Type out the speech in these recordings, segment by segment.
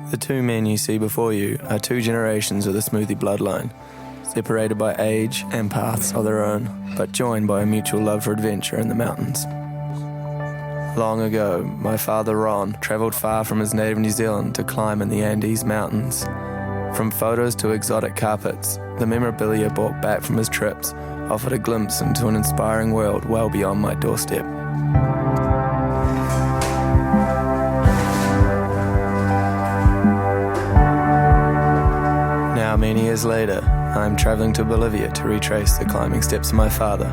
The two men you see before you are two generations of the Smoothie bloodline, separated by age and paths of their own, but joined by a mutual love for adventure in the mountains. Long ago, my father Ron travelled far from his native New Zealand to climb in the Andes Mountains. From photos to exotic carpets, the memorabilia brought back from his trips offered a glimpse into an inspiring world well beyond my doorstep. Now, many years later, I am travelling to Bolivia to retrace the climbing steps of my father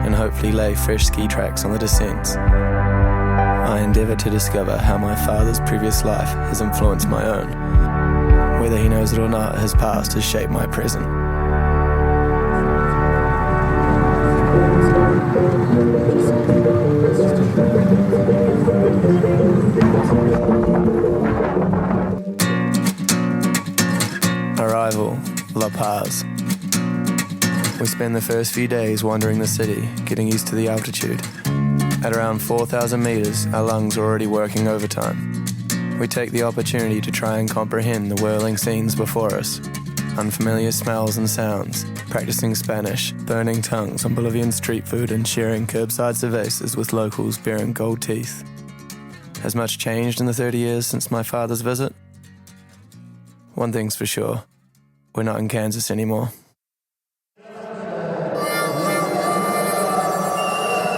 and hopefully lay fresh ski tracks on the descents. I endeavour to discover how my father's previous life has influenced my own. Whether he knows it or not, his past has shaped my present. Arrival, La Paz. We spend the first few days wandering the city, getting used to the altitude. At around 4,000 meters, our lungs are already working overtime. We take the opportunity to try and comprehend the whirling scenes before us. Unfamiliar smells and sounds, practicing Spanish, burning tongues on Bolivian street food and sharing curbside cervezas with locals bearing gold teeth. Has much changed in the 30 years since my father's visit? One thing's for sure, we're not in Kansas anymore.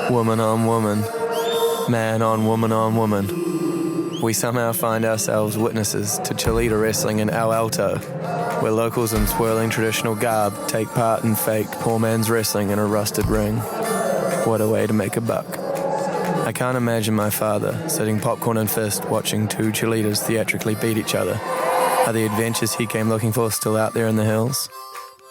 Woman on woman, man on woman. We somehow find ourselves witnesses to Chilita wrestling in El Alto, where locals in swirling traditional garb take part in fake poor man's wrestling in a rusted ring. What a way to make a buck. I can't imagine my father sitting popcorn in fist watching two Chilitas theatrically beat each other. Are the adventures he came looking for still out there in the hills?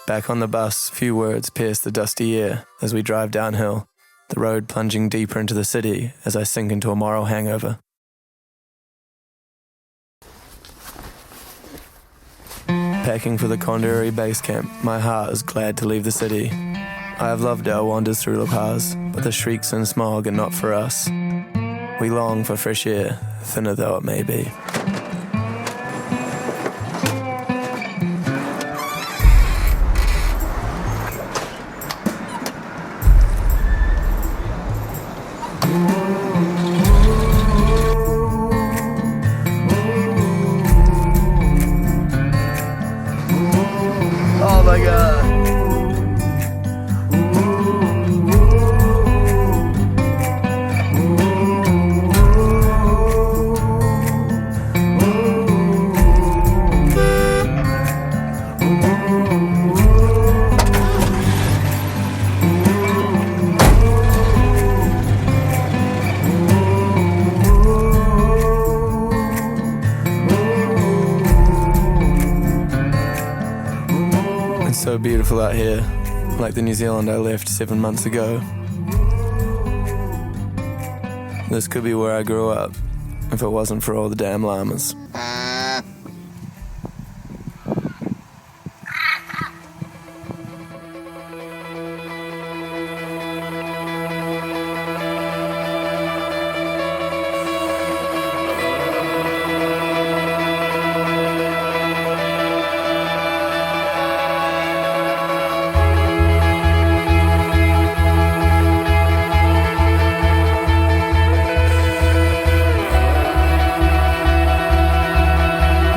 Back on the bus, few words pierce the dusty air as we drive downhill, the road plunging deeper into the city as I sink into a moral hangover. Packing for the Condori base camp, my heart is glad to leave the city. I have loved our wanders through La Paz, but the shrieks and smog are not for us. We long for fresh air, thinner though it may be. Oh my God. It's so beautiful out here, like the New Zealand I left 7 months ago. This could be where I grew up, if it wasn't for all the damn llamas.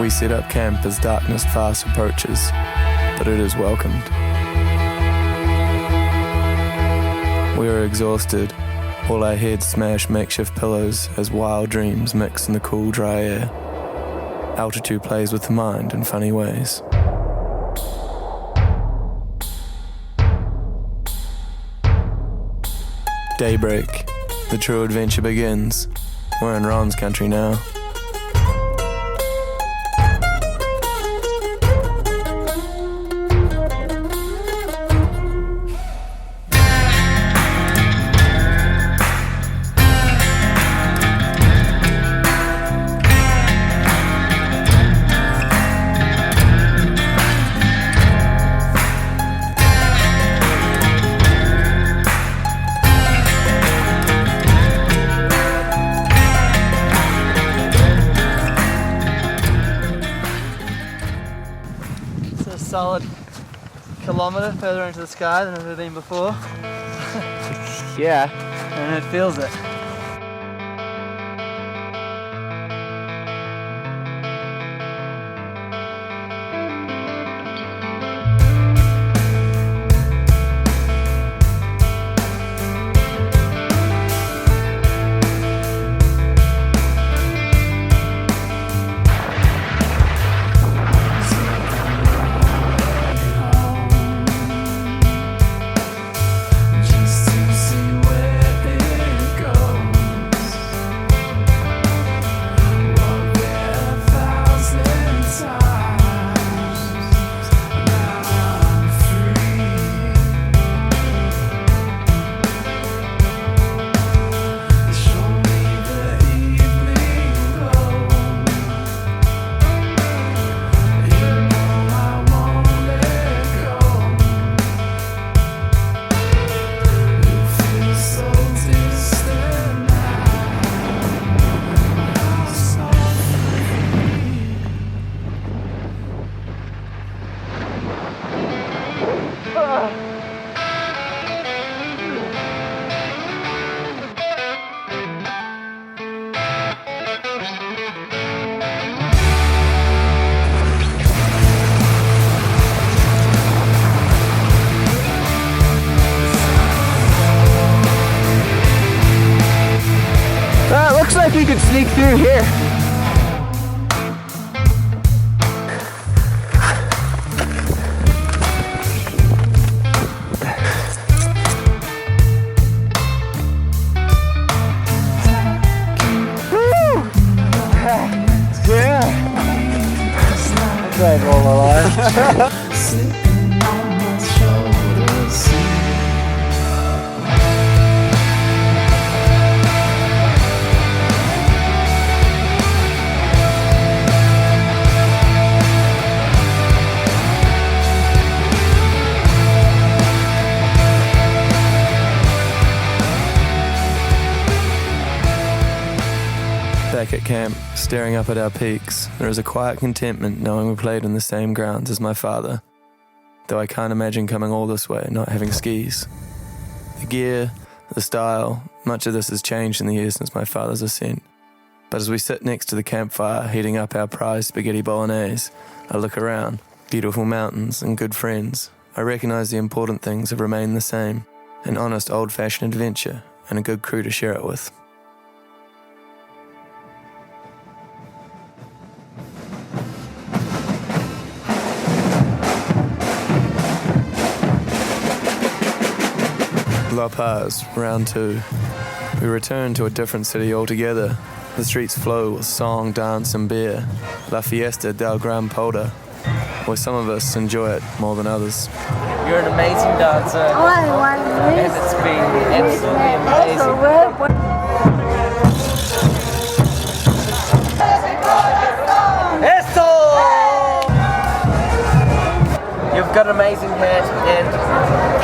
We set up camp as darkness fast approaches, but it is welcomed. We are exhausted, all our heads smash makeshift pillows as wild dreams mix in the cool, dry air. Altitude plays with the mind in funny ways. Daybreak, the true adventure begins. We're in Ron's country now. kilometre further into the sky than I've ever been before. Yeah. And it feels it. Looks like we could sneak through here. Woo! Yeah. That's all alive. Back at camp, staring up at our peaks, there is a quiet contentment knowing we played in the same grounds as my father. Though I can't imagine coming all this way not having skis. The gear, the style, much of this has changed in the years since my father's ascent. But as we sit next to the campfire heating up our prized spaghetti bolognese, I look around, beautiful mountains and good friends. I recognise the important things have remained the same, an honest old-fashioned adventure and a good crew to share it with. La Paz, round 2. We return to a different city altogether. The streets flow with song, dance and beer. La Fiesta del Gran Poda, where some of us enjoy it more than others. You're an amazing dancer, and it's been absolutely amazing. You've got an amazing hat,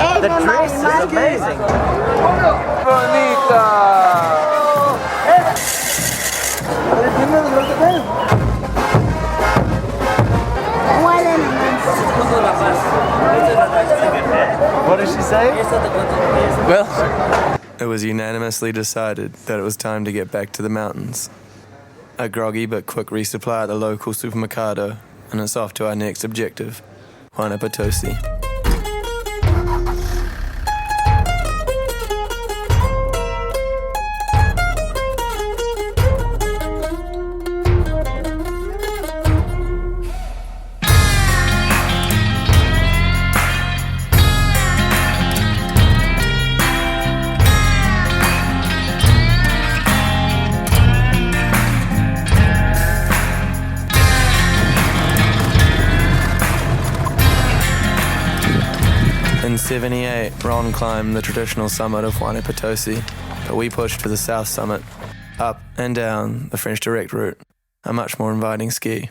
and the dress is amazing. Bonita! What did she say? Well, it was unanimously decided that it was time to get back to the mountains. A groggy but quick resupply at the local supermercado, and it's off to our next objective, Juana Potosi. In 78, Ron climbed the traditional summit of Juana Potosi, but we pushed to the south summit, up and down the French direct route, a much more inviting ski.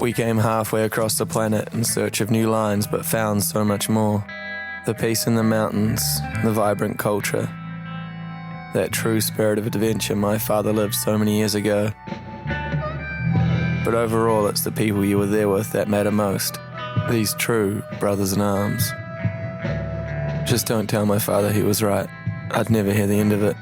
We came halfway across the planet in search of new lines, but found so much more. The peace in the mountains, the vibrant culture, that true spirit of adventure my father lived so many years ago. But overall, it's the people you were there with that matter most. These true brothers in arms. Just don't tell my father he was right. I'd never hear the end of it.